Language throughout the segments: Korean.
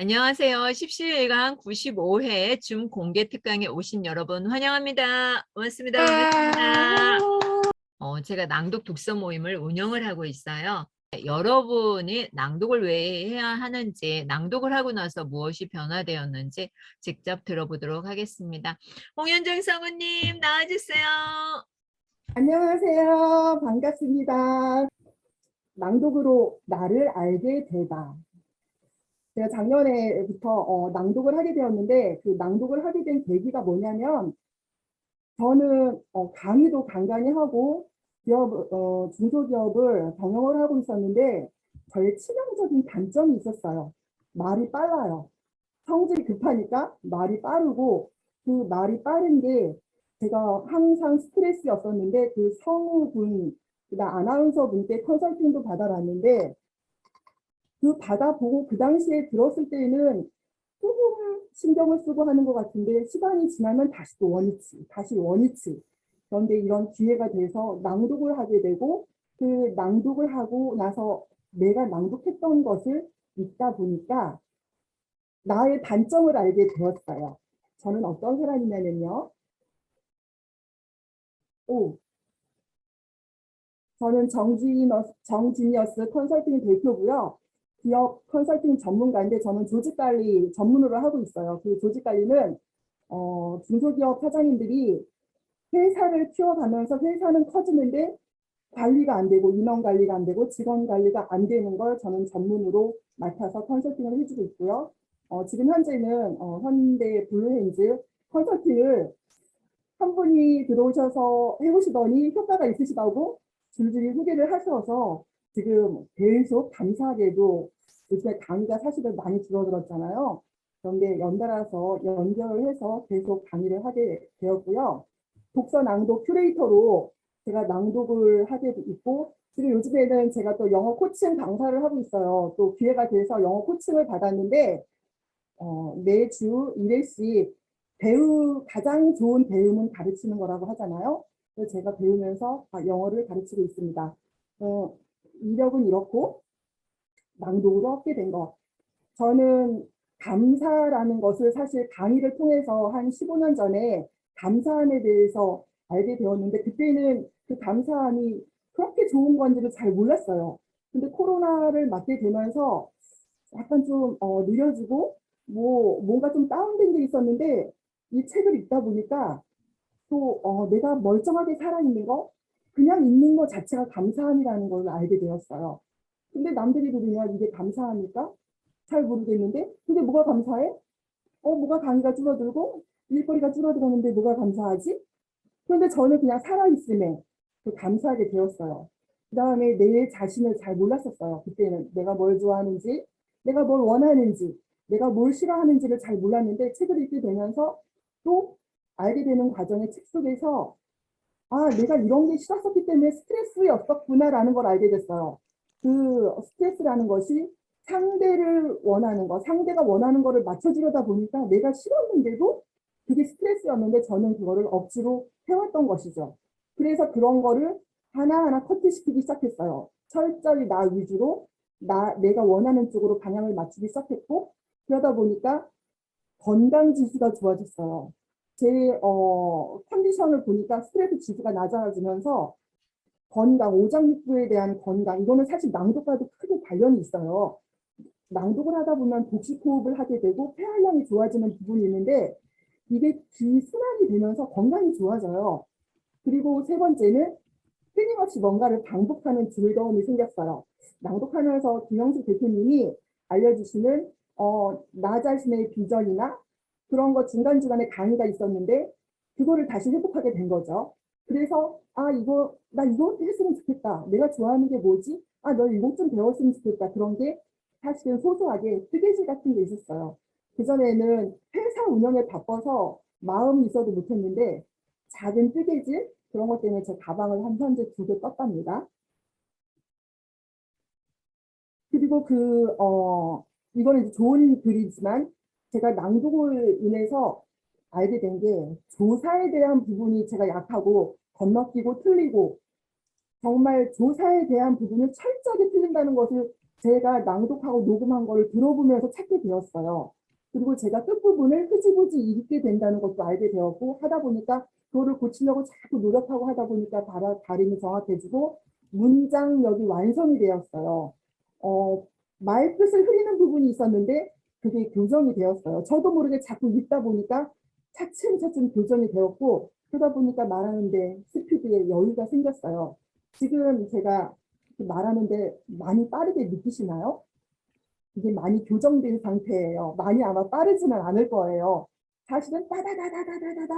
안녕하세요. 17일간 95회 줌 공개 특강에 오신 여러분 환영합니다. 고맙습니다. 반갑습니다. 제가 낭독 독서 모임을 운영을 하고 있어요. 여러분이 낭독을 왜 해야 하는지, 낭독을 하고 나서 무엇이 변화되었는지 직접 들어보도록 하겠습니다. 홍현정 사모님 나와주세요. 안녕하세요. 반갑습니다. 낭독으로 나를 알게 되다. 제가 작년에부터 낭독을 하게 되었는데 그 낭독을 하게 된 계기가 뭐냐면 저는 강의도 간간히 하고 중소기업을 경영을 하고 있었는데 저의 치명적인 단점이 있었어요. 말이 빨라요. 성질이 급하니까 말이 빠르고 그 말이 빠른 게 제가 항상 스트레스였었는데 그 성우분, 그다음 아나운서 분께 컨설팅도 받아봤는데 그 받아보고 그 당시에 들었을 때는 조금 신경을 쓰고 하는 것 같은데 시간이 지나면 다시 또 원위치, 다시 원위치. 그런데 이런 기회가 돼서 낭독을 하게 되고 그 낭독을 하고 나서 내가 낭독했던 것을 읽다 보니까 나의 단점을 알게 되었어요. 저는 어떤 사람이냐면요. 저는 정지니어스 컨설팅 대표고요. 기업 컨설팅 전문가인데 저는 조직관리 전문으로 하고 있어요. 그 조직관리는 중소기업 사장님들이 회사를 키워가면서 회사는 커지는데 관리가 안 되고 인원 관리가 안 되고 직원 관리가 안 되는 걸 저는 전문으로 맡아서 컨설팅을 해주고 있고요. 지금 현재는 현대 블루핸즈 컨설팅을 한 분이 들어오셔서 해보시더니 효과가 있으시다고 줄줄이 후기를 하셔서 지금 계속 감사하게도 요즘에 강의가 사실은 많이 줄어들었잖아요. 그런데 연달아서 연결을 해서 계속 강의를 하게 되었고요. 독서 낭독 큐레이터로 제가 낭독을 하게 있고 지금 요즘에는 제가 또 영어 코칭 강사를 하고 있어요. 또 기회가 돼서 영어 코칭을 받았는데 매주 1회씩 가장 좋은 배움은 가르치는 거라고 하잖아요. 그래서 제가 배우면서 영어를 가르치고 있습니다. 이력은 이렇고 낭독으로 얻게 된 것. 저는 감사라는 것을 사실 강의를 통해서 한 15년 전에 감사함에 대해서 알게 되었는데 그때는 그 감사함이 그렇게 좋은 건지를 잘 몰랐어요. 근데 코로나를 맞게 되면서 약간 좀 느려지고 뭔가 좀 다운된 게 있었는데 이 책을 읽다 보니까 또 내가 멀쩡하게 살아있는 거 그냥 있는 것 자체가 감사함이라는 걸 알게 되었어요. 근데 남들이 들으면 이게 감사합니까? 잘 모르겠는데 근데 뭐가 감사해? 뭐가 강의가 줄어들고 일거리가 줄어들었는데 뭐가 감사하지? 그런데 저는 그냥 살아있음에 그 감사하게 되었어요. 그 다음에 내 자신을 잘 몰랐었어요. 그때는 내가 뭘 좋아하는지, 내가 뭘 원하는지, 내가 뭘 싫어하는지를 잘 몰랐는데 책을 읽게 되면서 또 알게 되는 과정의 책 속에서 내가 이런 게 싫었었기 때문에 스트레스였었구나라는 걸 알게 됐어요. 그 스트레스라는 것이 상대를 원하는 거, 상대가 원하는 거를 맞춰주려다 보니까 내가 싫었는데도 그게 스트레스였는데 저는 그거를 억지로 해왔던 것이죠. 그래서 그런 거를 하나하나 커트시키기 시작했어요. 철저히 나 위주로 내가 원하는 쪽으로 방향을 맞추기 시작했고 그러다 보니까 건강 지수가 좋아졌어요. 제 컨디션을 보니까 스트레스 지수가 낮아지면서 건강, 오장육부에 대한 건강, 이거는 사실 낭독과도 크게 관련이 있어요. 낭독을 하다 보면 복식호흡을 하게 되고 폐활량이 좋아지는 부분이 있는데 이게 기순환이 되면서 건강이 좋아져요. 그리고 세 번째는 끊임없이 뭔가를 반복하는 즐거움이 생겼어요. 낭독하면서 김영수 대표님이 알려주시는 나 자신의 비전이나 그런 거 중간중간에 강의가 있었는데 그거를 다시 회복하게 된 거죠. 그래서 나 이거 했으면 좋겠다. 내가 좋아하는 게 뭐지? 너 이것 좀 배웠으면 좋겠다. 그런 게 사실은 소소하게 뜨개질 같은 게 있었어요. 그전에는 회사 운영에 바빠서 마음이 있어도 못했는데 작은 뜨개질 그런 것 때문에 제 가방을 한 현재 2개 떴답니다. 그리고 이거는 이제 좋은 글이지만 제가 낭독을 인해서 알게 된 게 조사에 대한 부분이 제가 약하고 건너뛰고 틀리고 정말 조사에 대한 부분을 철저하게 틀린다는 것을 제가 낭독하고 녹음한 거를 들어보면서 찾게 되었어요. 그리고 제가 끝부분을 흐지부지 읽게 된다는 것도 알게 되었고, 하다 보니까 그거를 고치려고 자꾸 노력하고 하다 보니까 발음이 정확해지고 문장력이 완성이 되었어요. 말뜻을 흐리는 부분이 있었는데 그게 교정이 되었어요. 저도 모르게 자꾸 읽다 보니까 차츰차츰 교정이 되었고, 그러다 보니까 말하는데 스피드에 여유가 생겼어요. 지금 제가 말하는데 많이 빠르게 느끼시나요? 이게 많이 교정된 상태예요. 많이 아마 빠르지는 않을 거예요. 사실은 따다다다다다다다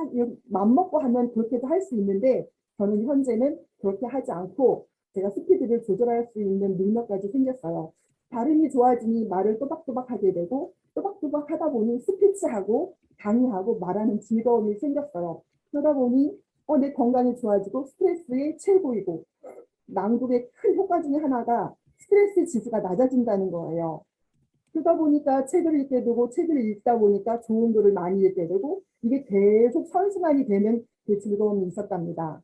맘먹고 하면 그렇게도 할 수 있는데, 저는 현재는 그렇게 하지 않고 제가 스피드를 조절할 수 있는 능력까지 생겼어요. 발음이 좋아지니 말을 또박또박 하게 되고, 또박또박 하다 보니 스피치하고 강의하고 말하는 즐거움이 생겼어요. 그러다 보니 내 건강이 좋아지고 스트레스의 최고이고, 낭독의 큰 효과 중에 하나가 스트레스 지수가 낮아진다는 거예요. 그러다 보니까 책을 읽게 되고, 책을 읽다 보니까 좋은 글을 많이 읽게 되고, 이게 계속 선순환이 되는 그 즐거움이 있었답니다.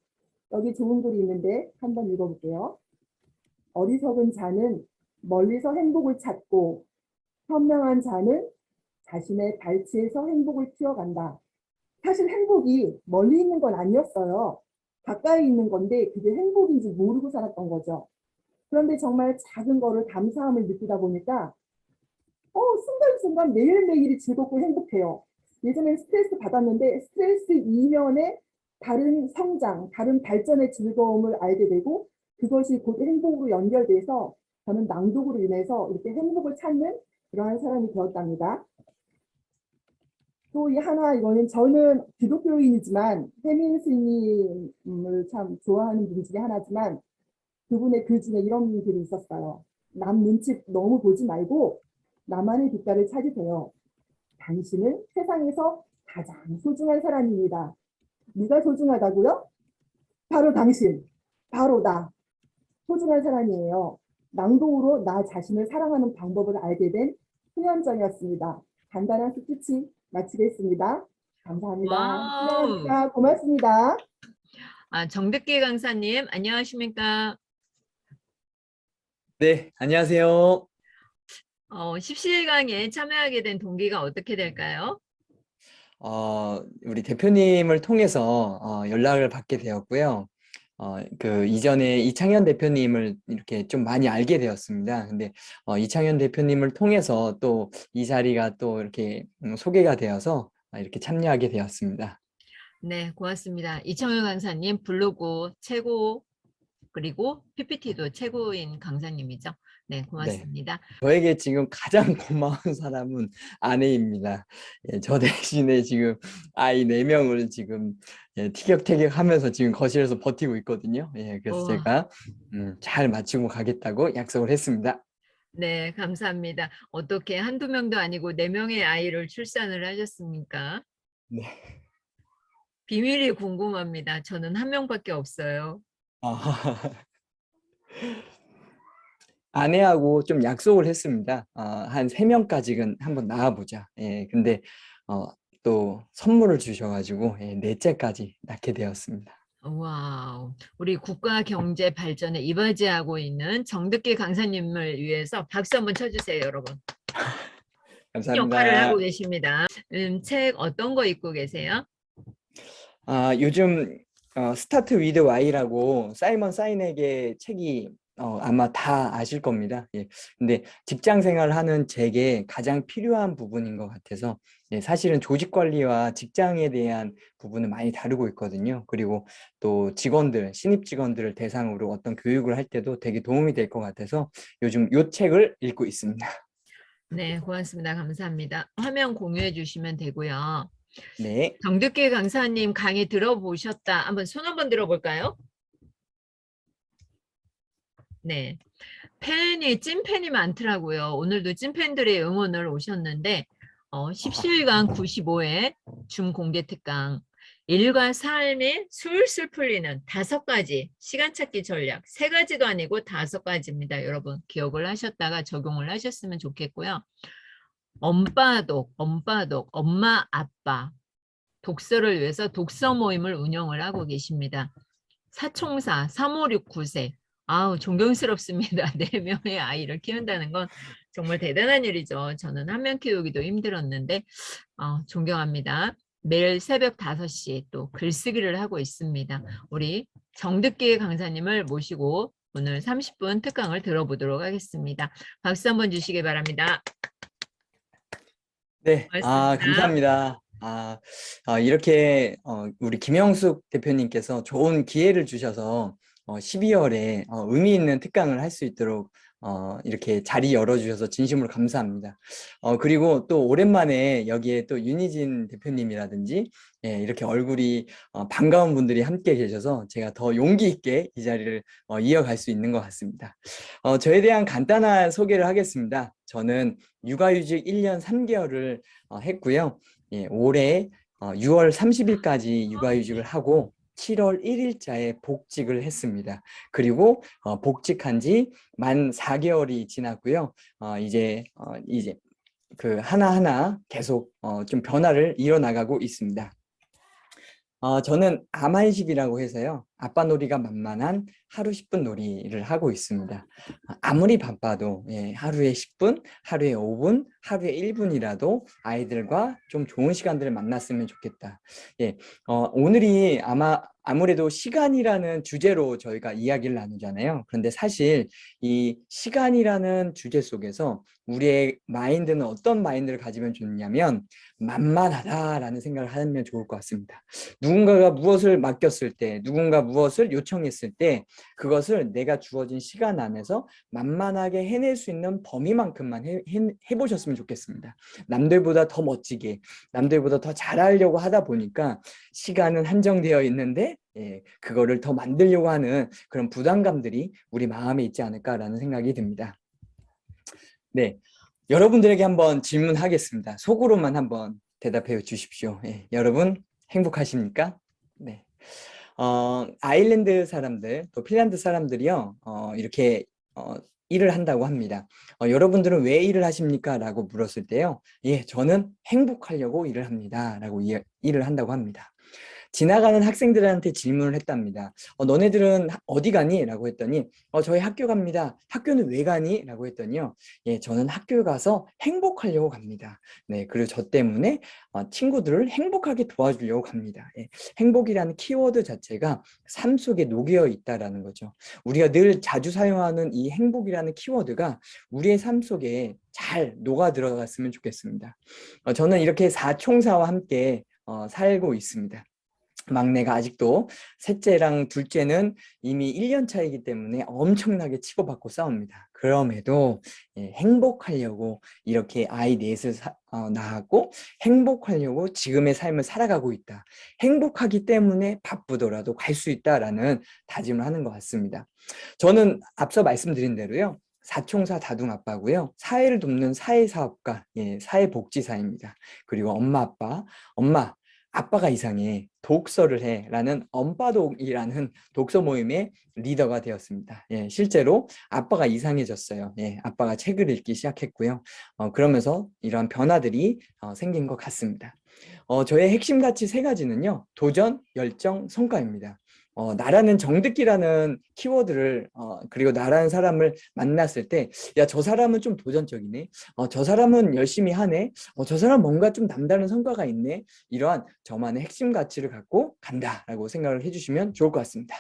여기 좋은 글이 있는데 한번 읽어볼게요. 어리석은 자는 멀리서 행복을 찾고, 현명한 자는 자신의 발치에서 행복을 키워간다. 사실 행복이 멀리 있는 건 아니었어요. 가까이 있는 건데 그게 행복인지 모르고 살았던 거죠. 그런데 정말 작은 거를 감사함을 느끼다 보니까 순간순간 매일매일이 즐겁고 행복해요. 예전에 스트레스 받았는데 스트레스 이면에 다른 성장, 다른 발전의 즐거움을 알게 되고, 그것이 곧 행복으로 연결돼서 저는 낭독으로 인해서 이렇게 행복을 찾는 그러한 사람이 되었답니다. 또 이거는 저는 기독교인이지만 해민 스님을 참 좋아하는 분 중에 하나지만, 그분의 글 중에 이런 글이 있었어요. 남 눈치 너무 보지 말고 나만의 빛깔을 찾으세요. 당신은 세상에서 가장 소중한 사람입니다. 네가 소중하다고요? 바로 당신, 바로 나, 소중한 사람이에요. 낭독으로 나 자신을 사랑하는 방법을 알게 된 소년정이었습니다. 간단한 스피치 마치겠습니다. 감사합니다. 와우. 수고하셨습니다. 고맙습니다. 정득기 강사님, 안녕하십니까? 네, 안녕하세요. 17강에 참여하게 된 동기가 어떻게 될까요? 우리 대표님을 통해서 연락을 받게 되었고요. 그 이전에 이창현 대표님을 이렇게 좀 많이 알게 되었습니다. 근데 이창현 대표님을 통해서 또 이 자리가 또 이렇게 소개가 되어서 이렇게 참여하게 되었습니다. 네, 고맙습니다. 이청윤 강사님 블로그 최고, 그리고 PPT도 최고인 강사님이죠. 네, 네. 고맙습니다. 저에게 지금 가장 고마운 사람은 아내입니다. 예, 저 대신에 지금 아이 4명을 지금 티격태격하면서 지금 거실에서 버티고 있거든요. 예, 그래서 우와. 제가 잘 마치고 가겠다고 약속을 했습니다. 네, 감사합니다. 어떻게 한두 명도 아니고 4명의 아이를 출산을 하셨습니까? 네. 비밀이 궁금합니다. 저는 1명밖에 없어요. 아내하고 좀 약속을 했습니다. 한 3명까지는 한번 낳아보자. 예, 근데 또 선물을 주셔가지고 4째까지 낳게 되었습니다. 와우, 우리 국가 경제 발전에 이바지하고 있는 정득기 강사님을 위해서 박수 한번 쳐주세요, 여러분. 역할을 하고 감사합니다. 계십니다. 책 어떤 거 읽고 계세요? 요즘 스타트 위드 Y라고 사이먼 사이넥의 책이 아마 다 아실 겁니다. 예. 근데 직장 생활을 하는 제게 가장 필요한 부분인 것 같아서 사실은 조직 관리와 직장에 대한 부분을 많이 다루고 있거든요. 그리고 또 직원들, 신입 직원들을 대상으로 어떤 교육을 할 때도 되게 도움이 될 것 같아서 요즘 이 책을 읽고 있습니다. 네, 고맙습니다. 감사합니다. 화면 공유해 주시면 되고요. 네. 정득기 강사님 강의 들어보셨다. 한번 손 한번 들어볼까요? 네. 찐팬이 많더라고요. 오늘도 찐팬들의 응원을 오셨는데 17강 95회 중공개 특강 일과 삶이 술술 풀리는 5가지 시간 찾기 전략, 3가지도 아니고 5가지입니다. 여러분 기억을 하셨다가 적용을 하셨으면 좋겠고요. 엄빠독, 엄마, 아빠 독서를 위해서 독서 모임을 운영을 하고 계십니다. 사총사 3569세 아우, 존경스럽습니다. 네 명의 아이를 키운다는 건 정말 대단한 일이죠. 저는 한 명 키우기도 힘들었는데, 존경합니다. 매일 새벽 5시 또 글쓰기를 하고 있습니다. 우리 정듣기 강사님을 모시고 오늘 30분 특강을 들어보도록 하겠습니다. 박수 한번 주시기 바랍니다. 네, 고맙습니다. 감사합니다. 이렇게 우리 김영숙 대표님께서 좋은 기회를 주셔서 12월에 의미 있는 특강을 할 수 있도록 이렇게 자리 열어주셔서 진심으로 감사합니다. 그리고 또 오랜만에 여기에 또 윤희진 대표님이라든지 이렇게 얼굴이 반가운 분들이 함께 계셔서 제가 더 용기 있게 이 자리를 이어갈 수 있는 것 같습니다. 저에 대한 간단한 소개를 하겠습니다. 저는 육아휴직 1년 3개월을 했고요. 올해 6월 30일까지 육아휴직을 하고 7월 1일자에 복직을 했습니다. 그리고 복직한 지 만 4개월이 지났고요. 이제 그 하나하나 계속 좀 변화를 이뤄나가고 있습니다. 저는 아만식이라고 해서요. 아빠 놀이가 만만한 하루 10분 놀이를 하고 있습니다. 아무리 바빠도 하루에 10분, 하루에 5분, 하루에 1분이라도 아이들과 좀 좋은 시간들을 만났으면 좋겠다. 오늘이 아무래도 시간이라는 주제로 저희가 이야기를 나누잖아요. 그런데 사실 이 시간이라는 주제 속에서 우리의 마인드는 어떤 마인드를 가지면 좋냐면 만만하다라는 생각을 하면 좋을 것 같습니다. 누군가가 무엇을 맡겼을 때, 누군가 무엇을 요청했을 때 그것을 내가 주어진 시간 안에서 만만하게 해낼 수 있는 범위만큼만 해보셨으면 좋겠습니다. 남들보다 더 멋지게, 남들보다 더 잘하려고 하다 보니까 시간은 한정되어 있는데 그거를 더 만들려고 하는 그런 부담감들이 우리 마음에 있지 않을까라는 생각이 듭니다. 네, 여러분들에게 한번 질문하겠습니다. 속으로만 한번 대답해 주십시오. 여러분 행복하십니까? 네. 아일랜드 사람들, 또 핀란드 사람들이요, 이렇게 일을 한다고 합니다. 여러분들은 왜 일을 하십니까? 라고 물었을 때요, 저는 행복하려고 일을 합니다. 라고 일을 한다고 합니다. 지나가는 학생들한테 질문을 했답니다. 너네들은 어디 가니? 라고 했더니 저희 학교 갑니다. 학교는 왜 가니? 라고 했더니요. 저는 학교 가서 행복하려고 갑니다. 네, 그리고 저 때문에 친구들을 행복하게 도와주려고 갑니다. 행복이라는 키워드 자체가 삶 속에 녹여 있다라는 거죠. 우리가 늘 자주 사용하는 이 행복이라는 키워드가 우리의 삶 속에 잘 녹아 들어갔으면 좋겠습니다. 저는 이렇게 사총사와 함께 살고 있습니다. 막내가 아직도 셋째랑 둘째는 이미 1년 차이기 때문에 엄청나게 치고받고 싸웁니다. 그럼에도 행복하려고 이렇게 아이 넷을 낳았고 행복하려고 지금의 삶을 살아가고 있다. 행복하기 때문에 바쁘더라도 갈 수 있다라는 다짐을 하는 것 같습니다. 저는 앞서 말씀드린 대로요. 사총사 다둥아빠고요. 사회를 돕는 사회사업가, 사회복지사입니다. 그리고 엄마, 아빠가 이상해. 독서를 해. 라는 엄빠독이라는 독서 모임의 리더가 되었습니다. 실제로 아빠가 이상해졌어요. 아빠가 책을 읽기 시작했고요. 그러면서 이러한 변화들이 생긴 것 같습니다. 저의 핵심 가치 3가지는요. 도전, 열정, 성과입니다. 나라는 정듣기라는 키워드를 그리고 나라는 사람을 만났을 때 야, 저 사람은 좀 도전적이네. 저 사람은 열심히 하네. 저 사람 뭔가 좀 남다른 성과가 있네. 이러한 저만의 핵심 가치를 갖고 간다라고 생각을 해주시면 좋을 것 같습니다.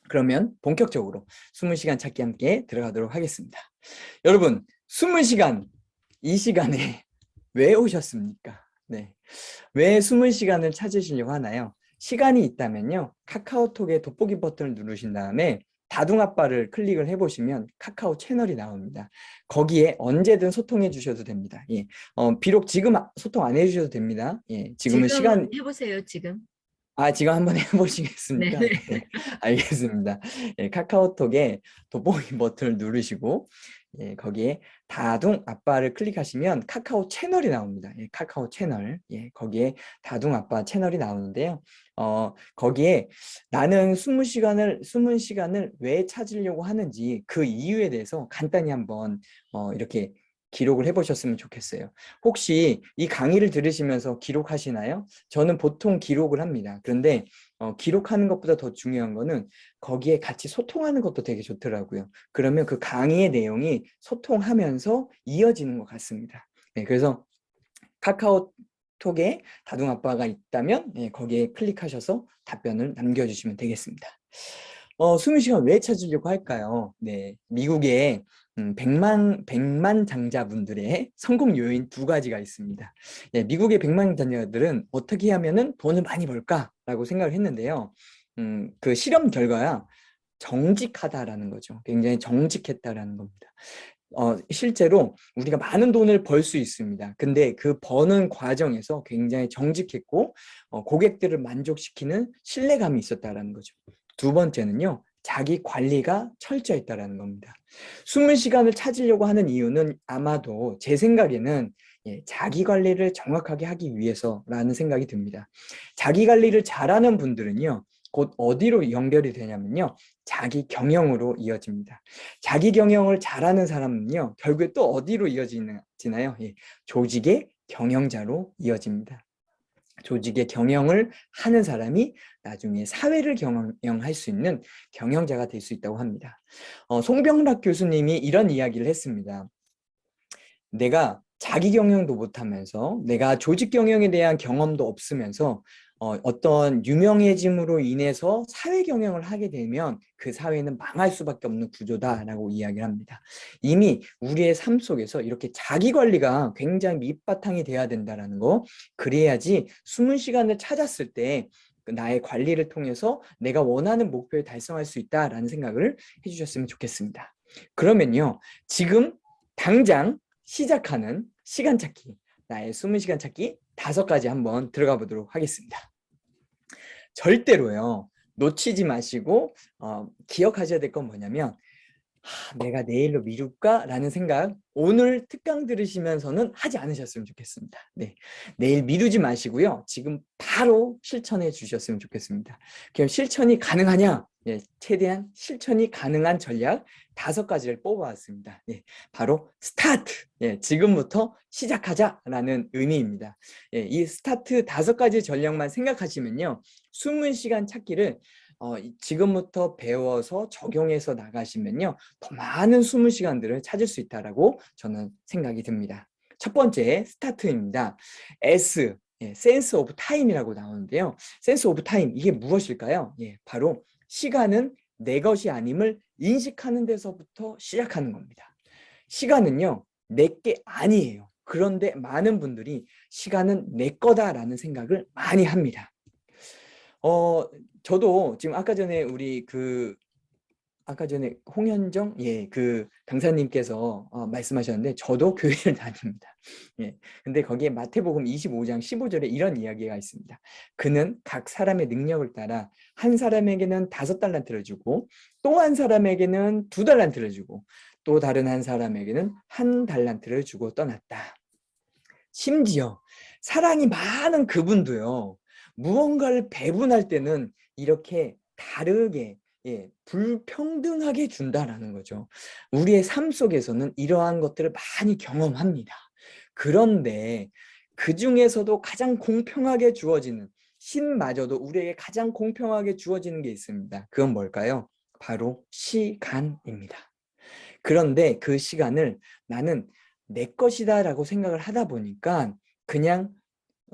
그러면 본격적으로 20시간 찾기 함께 들어가도록 하겠습니다. 여러분, 20시간 이 시간에 왜 오셨습니까? 네. 왜 20시간을 찾으시려고 하나요? 시간이 있다면요. 카카오톡에 돋보기 버튼을 누르신 다음에 다둥아빠를 클릭을 해보시면 카카오 채널이 나옵니다. 거기에 언제든 소통해 주셔도 됩니다. 비록 지금 소통 안 해주셔도 됩니다. 지금은 지금 해보세요, 지금. 지금 한번 해보시겠습니까? 네네. 네, 알겠습니다. 카카오톡에 돋보기 버튼을 누르시고 거기에 다둥 아빠를 클릭하시면 카카오 채널이 나옵니다. 카카오 채널. 거기에 다둥 아빠 채널이 나오는데요. 거기에 나는 20시간을 왜 찾으려고 하는지 그 이유에 대해서 간단히 한번 이렇게 기록을 해보셨으면 좋겠어요. 혹시 이 강의를 들으시면서 기록하시나요? 저는 보통 기록을 합니다. 그런데 기록하는 것보다 더 중요한 거는 거기에 같이 소통하는 것도 되게 좋더라고요. 그러면 그 강의의 내용이 소통하면서 이어지는 것 같습니다. 네, 그래서 카카오톡에 다둥아빠가 있다면 거기에 클릭하셔서 답변을 남겨주시면 되겠습니다. 20시간 왜 찾으려고 할까요? 네, 미국의 100만 장자분들의 성공 요인 두 가지가 있습니다. 네, 미국의 100만 장자들은 어떻게 하면은 돈을 많이 벌까라고 생각을 했는데요. 그 실험 결과야 정직하다라는 거죠. 굉장히 정직했다라는 겁니다. 실제로 우리가 많은 돈을 벌 수 있습니다. 근데 그 버는 과정에서 굉장히 정직했고 고객들을 만족시키는 신뢰감이 있었다라는 거죠. 두 번째는요, 자기 관리가 철저했다라는 겁니다. 숨은 시간을 찾으려고 하는 이유는 아마도 제 생각에는 자기 관리를 정확하게 하기 위해서라는 생각이 듭니다. 자기 관리를 잘하는 분들은요, 곧 어디로 연결이 되냐면요, 자기 경영으로 이어집니다. 자기 경영을 잘하는 사람은요, 결국에 또 어디로 이어지나요? 조직의 경영자로 이어집니다. 조직의 경영을 하는 사람이 나중에 사회를 경영할 수 있는 경영자가 될 수 있다고 합니다. 송병락 교수님이 이런 이야기를 했습니다. 내가 자기 경영도 못하면서 내가 조직 경영에 대한 경험도 없으면서 어떤 유명해짐으로 인해서 사회 경영을 하게 되면 그 사회는 망할 수밖에 없는 구조다라고 이야기를 합니다. 이미 우리의 삶 속에서 이렇게 자기 관리가 굉장히 밑바탕이 돼야 된다라는 거, 그래야지 숨은 시간을 찾았을 때 나의 관리를 통해서 내가 원하는 목표를 달성할 수 있다라는 생각을 해주셨으면 좋겠습니다. 그러면요, 지금 당장 시작하는 시간 찾기, 나의 숨은 시간 찾기 5가지 한번 들어가 보도록 하겠습니다. 절대로요, 놓치지 마시고 기억하셔야 될 건 뭐냐면, 내가 내일로 미룰까? 라는 생각 오늘 특강 들으시면서는 하지 않으셨으면 좋겠습니다. 네, 내일 미루지 마시고요, 지금 바로 실천해 주셨으면 좋겠습니다. 그럼 실천이 가능하냐? 네, 최대한 실천이 가능한 전략 5가지를 뽑아왔습니다. 네, 바로 스타트! 네, 지금부터 시작하자라는 의미입니다. 네, 이 스타트 5가지 전략만 생각하시면요, 숨은 시간 찾기를 지금부터 배워서 적용해서 나가시면요, 더 많은 숨은 시간들을 찾을 수 있다라고 저는 생각이 듭니다. 첫 번째 스타트입니다. S, 센스 오브 타임이라고 나오는데요. 센스 오브 타임, 이게 무엇일까요? 바로 시간은 내 것이 아님을 인식하는 데서부터 시작하는 겁니다. 시간은요, 내게 아니에요. 그런데 많은 분들이 시간은 내 거다라는 생각을 많이 합니다. 저도 지금 아까 전에 홍현정 그 강사님께서 말씀하셨는데, 저도 교회를 다닙니다. 근데 거기에 마태복음 25장 15절에 이런 이야기가 있습니다. 그는 각 사람의 능력을 따라 한 사람에게는 5달란트를 주고 또 한 사람에게는 2달란트를 주고 또 다른 한 사람에게는 1달란트를 주고 떠났다. 심지어 사랑이 많은 그분도요, 무언가를 배분할 때는 이렇게 다르게, 불평등하게 준다라는 거죠. 우리의 삶 속에서는 이러한 것들을 많이 경험합니다. 그런데 그 중에서도 가장 공평하게 주어지는, 신마저도 우리에게 가장 공평하게 주어지는 게 있습니다. 그건 뭘까요? 바로 시간입니다. 그런데 그 시간을 나는 내 것이다 라고 생각을 하다 보니까 그냥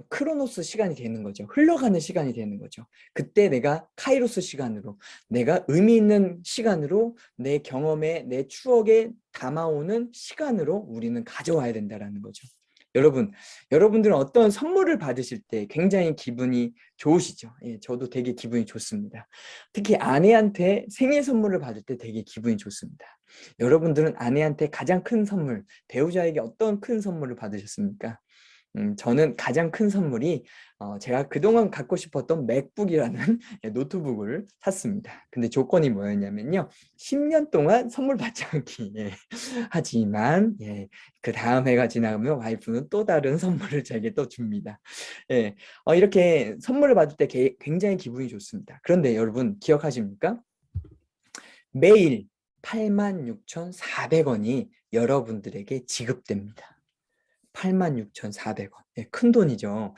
크로노스 시간이 되는 거죠. 흘러가는 시간이 되는 거죠. 그때 내가 카이로스 시간으로, 내가 의미 있는 시간으로, 내 경험에, 내 추억에 담아오는 시간으로 우리는 가져와야 된다는 거죠. 여러분들은 어떤 선물을 받으실 때 굉장히 기분이 좋으시죠? 저도 되게 기분이 좋습니다. 특히 아내한테 생일 선물을 받을 때 되게 기분이 좋습니다. 여러분들은 아내한테 가장 큰 선물, 배우자에게 어떤 큰 선물을 받으셨습니까? 저는 가장 큰 선물이 제가 그동안 갖고 싶었던 맥북이라는 노트북을 샀습니다. 근데 조건이 뭐였냐면요, 10년 동안 선물 받지 않기. 하지만 그 다음 해가 지나가면 와이프는 또 다른 선물을 제게 또 줍니다. 이렇게 선물을 받을 때 굉장히 기분이 좋습니다. 그런데 여러분 기억하십니까? 매일 86,400원이 여러분들에게 지급됩니다. 86,400원. 네, 큰 돈이죠.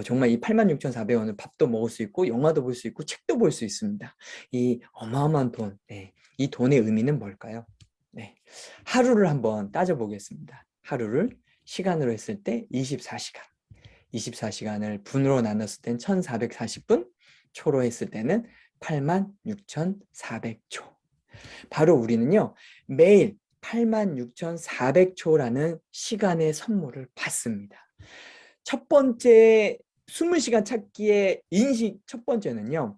정말 이 86,400원을 밥도 먹을 수 있고 영화도 볼 수 있고 책도 볼 수 있습니다. 이 어마어마한 돈. 네, 이 돈의 의미는 뭘까요? 네, 하루를 한번 따져보겠습니다. 하루를 시간으로 했을 때 24시간. 24시간을 분으로 나눴을 땐 1440분, 초로 했을 때는 86,400초. 바로 우리는요, 매일 86,400초라는 시간의 선물을 받습니다. 첫 번째 20시간 찾기의 인식 첫 번째는요,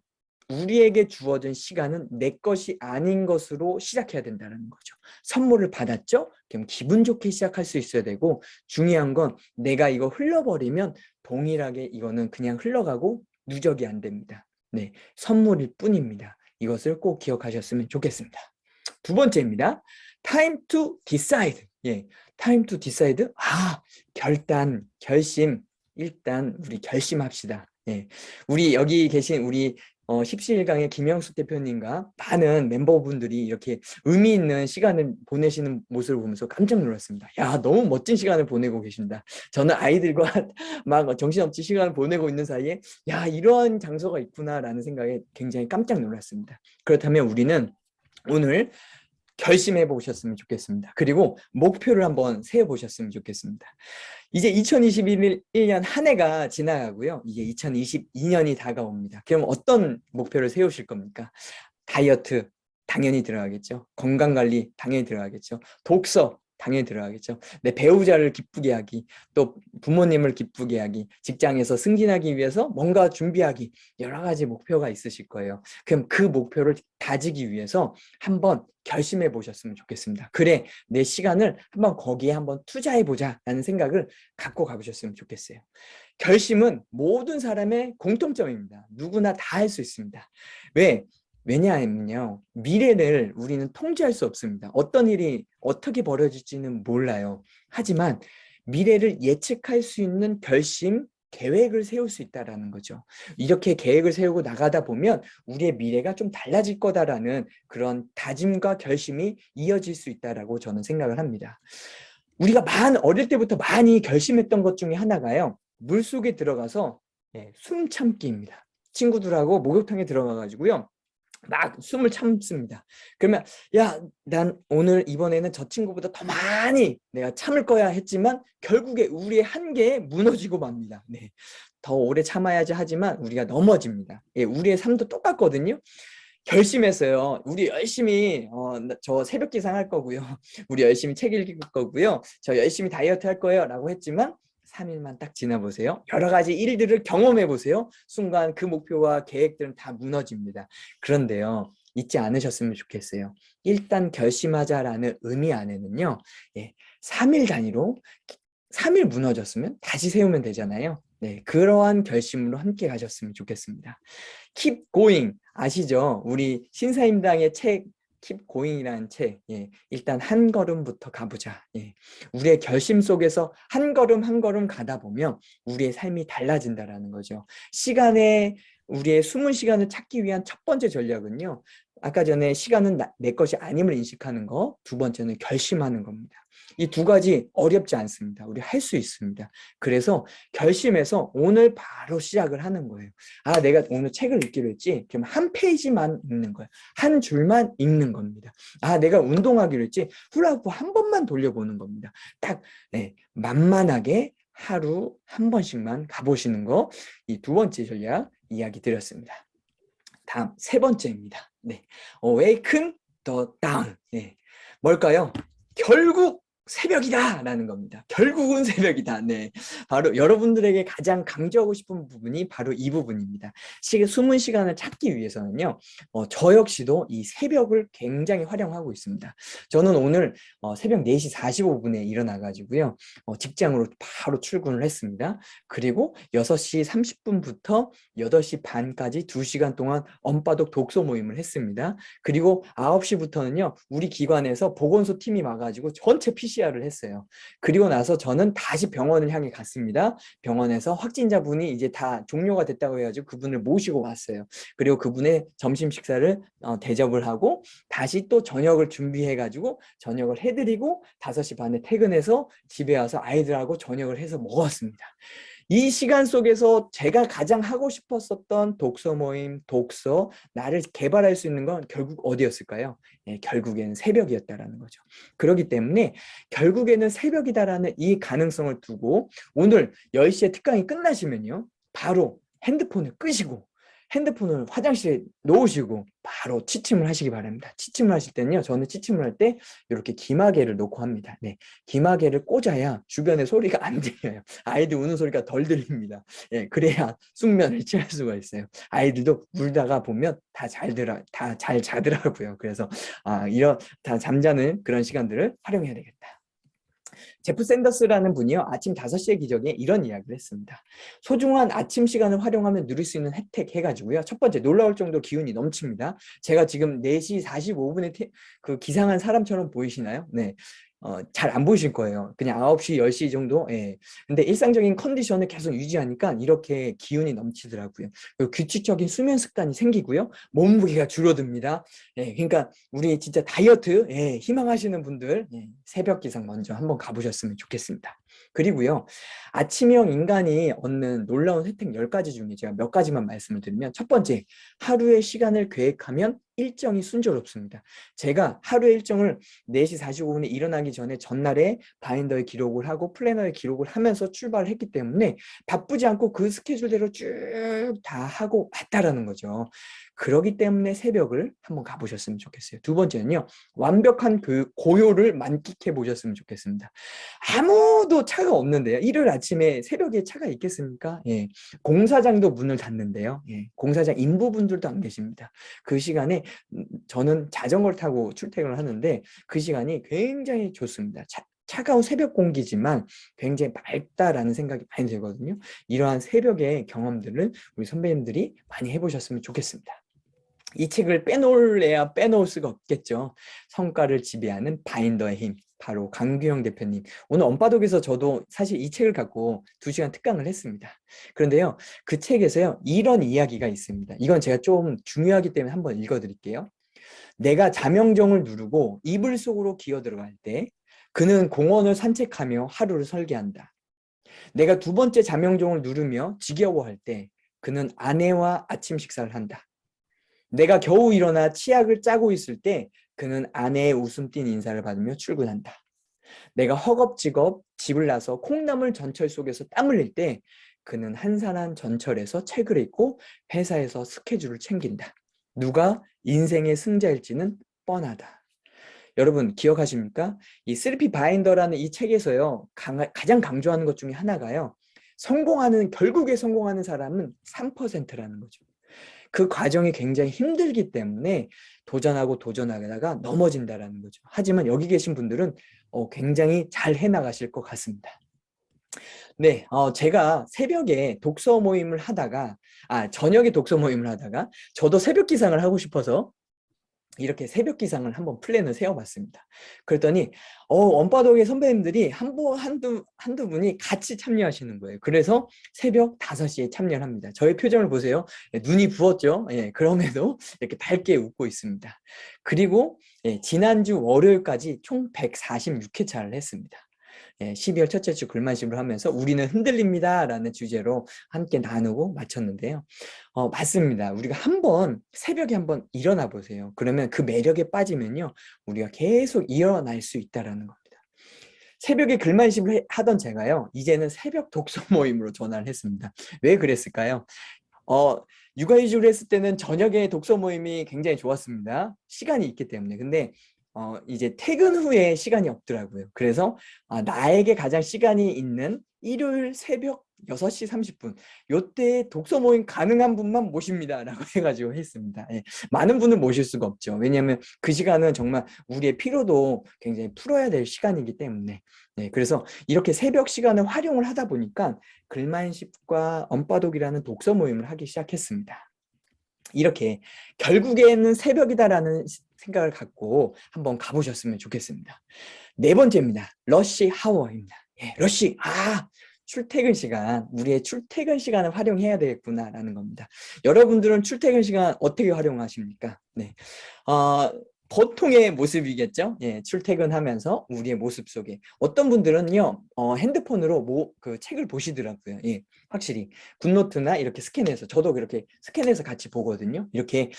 우리에게 주어진 시간은 내 것이 아닌 것으로 시작해야 된다는 거죠. 선물을 받았죠? 그럼 기분 좋게 시작할 수 있어야 되고, 중요한 건 내가 이거 흘려버리면 동일하게 이거는 그냥 흘러가고 누적이 안 됩니다. 네, 선물일 뿐입니다. 이것을 꼭 기억하셨으면 좋겠습니다. 두 번째입니다. Time to decide. 예, time to decide. 결단, 결심. 일단 우리 결심합시다. 예, 우리 여기 계신 우리 17강의 김영수 대표님과 많은 멤버분들이 이렇게 의미 있는 시간을 보내시는 모습을 보면서 깜짝 놀랐습니다. 야, 너무 멋진 시간을 보내고 계신다. 저는 아이들과 막 정신없이 시간을 보내고 있는 사이에 야, 이런 장소가 있구나라는 생각에 굉장히 깜짝 놀랐습니다. 그렇다면 우리는 오늘 결심해 보셨으면 좋겠습니다. 그리고 목표를 한번 세워 보셨으면 좋겠습니다. 이제 2021년 한 해가 지나가고요. 이제 2022년이 다가옵니다. 그럼 어떤 목표를 세우실 겁니까? 다이어트 당연히 들어가겠죠. 건강관리 당연히 들어가겠죠. 독서 당연히 들어가겠죠. 내 배우자를 기쁘게 하기, 또 부모님을 기쁘게 하기, 직장에서 승진하기 위해서 뭔가 준비하기, 여러 가지 목표가 있으실 거예요. 그럼 그 목표를 다지기 위해서 한번 결심해 보셨으면 좋겠습니다. 그래, 내 시간을 한번 거기에 한번 투자해 보자 라는 생각을 갖고 가보셨으면 좋겠어요. 결심은 모든 사람의 공통점입니다. 누구나 다 할 수 있습니다. 왜냐하면요, 미래를 우리는 통제할 수 없습니다. 어떤 일이 어떻게 벌어질지는 몰라요. 하지만 미래를 예측할 수 있는 결심, 계획을 세울 수 있다는 거죠. 이렇게 계획을 세우고 나가다 보면 우리의 미래가 좀 달라질 거다라는 그런 다짐과 결심이 이어질 수 있다라고 저는 생각을 합니다. 우리가 어릴 때부터 많이 결심했던 것 중에 하나가요, 물속에 들어가서 숨 참기입니다. 친구들하고 목욕탕에 들어가가지고요, 막 숨을 참습니다. 그러면 야, 난 오늘 이번에는 저 친구보다 더 많이 내가 참을 거야 했지만 결국에 우리의 한계에 무너지고 맙니다. 네, 더 오래 참아야지 하지만 우리가 넘어집니다. 예, 우리의 삶도 똑같거든요. 결심했어요. 우리 열심히 저 새벽 기상 할 거고요. 우리 열심히 책 읽을 거고요. 저 열심히 다이어트 할 거예요 라고 했지만 3일만 딱 지나보세요. 여러 가지 일들을 경험해 보세요. 순간 그 목표와 계획들은 다 무너집니다. 그런데요, 잊지 않으셨으면 좋겠어요. 일단 결심하자라는 의미 안에는요, 3일 단위로 3일 무너졌으면 다시 세우면 되잖아요. 네, 그러한 결심으로 함께 가셨으면 좋겠습니다. Keep going 아시죠? 우리 신사임당의 책 Keep Going이라는 책, 일단 한 걸음부터 가보자. 우리의 결심 속에서 한 걸음 한 걸음 가다 보면 우리의 삶이 달라진다라는 거죠. 우리의 숨은 시간을 찾기 위한 첫 번째 전략은요, 아까 전에 시간은 내 것이 아님을 인식하는 거, 두 번째는 결심하는 겁니다. 이 두 가지 어렵지 않습니다. 우리 할 수 있습니다. 그래서 결심해서 오늘 바로 시작을 하는 거예요. 내가 오늘 책을 읽기로 했지. 그럼 한 페이지만 읽는 거예요. 한 줄만 읽는 겁니다. 내가 운동하기로 했지. 훌라후프 한 번만 돌려보는 겁니다. 딱 만만하게 하루 한 번씩만 가보시는 거, 이 두 번째 전략 이야기 드렸습니다. 다음 세 번째입니다. Awaken the dawn. 뭘까요? 결국 새벽이다 라는 겁니다. 결국은 새벽이다. 네, 바로 여러분들에게 가장 강조하고 싶은 부분이 바로 이 부분입니다. 숨은 시간을 찾기 위해서는요, 저 역시도 이 새벽을 굉장히 활용하고 있습니다. 저는 오늘 새벽 4시 45분에 일어나가지고요, 직장으로 바로 출근을 했습니다. 그리고 6시 30분부터 8시 반까지 2시간 동안 언바독 독서 모임을 했습니다. 그리고 9시부터는요, 우리 기관에서 보건소 팀이 와가지고 전체 PC PCR을 했어요. 그리고 나서 저는 다시 병원을 향해 갔습니다. 병원에서 확진자분이 이제 다 종료가 됐다고 해가지고 그분을 모시고 왔어요. 그리고 그분의 점심 식사를 대접을 하고 다시 또 저녁을 준비해가지고 저녁을 해드리고 5시 반에 퇴근해서 집에 와서 아이들하고 저녁을 해서 먹었습니다. 이 시간 속에서 제가 가장 하고 싶었었던 독서 모임, 독서, 나를 개발할 수 있는 건 결국 어디였을까요? 결국에는 새벽이었다라는 거죠. 그렇기 때문에 결국에는 새벽이다라는 이 가능성을 두고 오늘 10시에 특강이 끝나시면요. 바로 핸드폰을 끄시고 핸드폰을 화장실에 놓으시고 바로 취침을 하시기 바랍니다. 취침을 하실 때는요. 저는 취침을 할 때 이렇게 귀마개를 놓고 합니다. 네, 귀마개를 꽂아야 주변에 소리가 안 들려요. 아이들 우는 소리가 덜 들립니다. 예, 그래야 숙면을 취할 수가 있어요. 아이들도 울다가 보면 다 잘 자더라고요. 그래서 이런 다 잠자는 그런 시간들을 활용해야 되겠다. 제프 샌더스라는 분이요. 아침 5시의 기적에 이런 이야기를 했습니다. 소중한 아침 시간을 활용하면 누릴 수 있는 혜택 해가지고요. 첫 번째, 놀라울 정도로 기운이 넘칩니다. 제가 지금 4시 45분에 그 기상한 사람처럼 보이시나요? 네. 잘 안 보이실 거예요. 그냥 9시, 10시 정도. 예. 근데 일상적인 컨디션을 계속 유지하니까 이렇게 기운이 넘치더라고요. 그리고 규칙적인 수면 습관이 생기고요. 몸무게가 줄어듭니다. 예. 그러니까 우리 진짜 다이어트 희망하시는 분들 새벽 기상 먼저 한번 가보셨으면 좋겠습니다. 그리고요. 아침형 인간이 얻는 놀라운 혜택 10가지 중에 제가 몇 가지만 말씀을 드리면 첫 번째, 하루의 시간을 계획하면 일정이 순조롭습니다. 제가 하루의 일정을 4시 45분에 일어나기 전에 전날에 바인더에 기록을 하고 플래너에 기록을 하면서 출발을 했기 때문에 바쁘지 않고 그 스케줄대로 쭉 다 하고 왔다라는 거죠. 그러기 때문에 새벽을 한번 가보셨으면 좋겠어요. 두 번째는요. 완벽한 고요를 만끽해 보셨으면 좋겠습니다. 아무도 차가 없는데요. 일요일 아침에 새벽에 차가 있겠습니까? 예. 공사장도 문을 닫는데요. 예. 공사장 인부분들도 안 계십니다. 그 시간에 저는 자전거를 타고 출퇴근을 하는데 그 시간이 굉장히 좋습니다. 차가운 새벽 공기지만 굉장히 맑다라는 생각이 많이 들거든요. 이러한 새벽의 경험들을 우리 선배님들이 많이 해보셨으면 좋겠습니다. 이 책을 빼놓을래야 빼놓을 수가 없겠죠. 성과를 지배하는 바인더의 힘. 바로 강규영 대표님. 오늘 언바독에서 저도 사실 이 책을 갖고 2시간 특강을 했습니다. 그런데요. 그 책에서요. 이런 이야기가 있습니다. 이건 제가 좀 중요하기 때문에 한번 읽어드릴게요. 내가 자명종을 누르고 이불 속으로 기어 들어갈 때 그는 공원을 산책하며 하루를 설계한다. 내가 2번째 자명종을 누르며 지겨워할 때 그는 아내와 아침 식사를 한다. 내가 겨우 일어나 치약을 짜고 있을 때 그는 아내의 웃음 띤 인사를 받으며 출근한다. 내가 허겁지겁 집을 나서 콩나물 전철 속에서 땀 흘릴 때 그는 한산한 전철에서 책을 읽고 회사에서 스케줄을 챙긴다. 누가 인생의 승자일지는 뻔하다. 여러분 기억하십니까? 이 3P 바인더라는 이 책에서요. 가장 강조하는 것 중에 하나가요. 결국에 성공하는 사람은 3%라는 거죠. 그 과정이 굉장히 힘들기 때문에 도전하다가 넘어진다라는 거죠. 하지만 여기 계신 분들은 굉장히 잘 해나가실 것 같습니다. 네, 제가 새벽에 독서 모임을 하다가, 저녁에 독서 모임을 하다가, 저도 새벽 기상을 하고 싶어서 이렇게 새벽 기상을 한번 플랜을 세워봤습니다. 그랬더니 언바독의 선배님들이 한두 분이 같이 참여하시는 거예요. 그래서 새벽 5시에 참여를 합니다. 저의 표정을 보세요. 눈이 부었죠. 그럼에도 이렇게 밝게 웃고 있습니다. 그리고 지난주 월요일까지 총 146회차를 했습니다. 12월 첫째 주 글만심을 하면서 우리는 흔들립니다 라는 주제로 함께 나누고 마쳤는데요. 맞습니다. 우리가 새벽에 한번 일어나 보세요. 그러면 그 매력에 빠지면요. 우리가 계속 일어날 수 있다는 겁니다. 새벽에 글만심을 하던 제가요. 이제는 새벽 독서 모임으로 전환을 했습니다. 왜 그랬을까요? 육아휴직을 했을 때는 저녁에 독서 모임이 굉장히 좋았습니다. 시간이 있기 때문에. 근데 이제 퇴근 후에 시간이 없더라고요. 그래서 나에게 가장 시간이 있는 일요일 새벽 6시 30분 요때 독서 모임 가능한 분만 모십니다 라고 해가지고 했습니다. 많은 분을 모실 수가 없죠. 왜냐하면 그 시간은 정말 우리의 피로도 굉장히 풀어야 될 시간이기 때문에 그래서 이렇게 새벽 시간을 활용을 하다 보니까 글만십과 언바독이라는 독서 모임을 하기 시작했습니다. 이렇게 결국에는 새벽이다라는 생각을 갖고 한번 가보셨으면 좋겠습니다. 네 번째입니다. 러시 하워입니다. 예, 러시, 출퇴근 시간, 우리의 출퇴근 시간을 활용해야 되겠구나라는 겁니다. 여러분들은 출퇴근 시간 어떻게 활용하십니까? 네. 보통의 모습이겠죠. 예, 출퇴근하면서 우리의 모습 속에 어떤 분들은요, 핸드폰으로 그 책을 보시더라고요. 예, 확실히 굿노트나 이렇게 스캔해서 저도 그렇게 스캔해서 같이 보거든요. 이렇게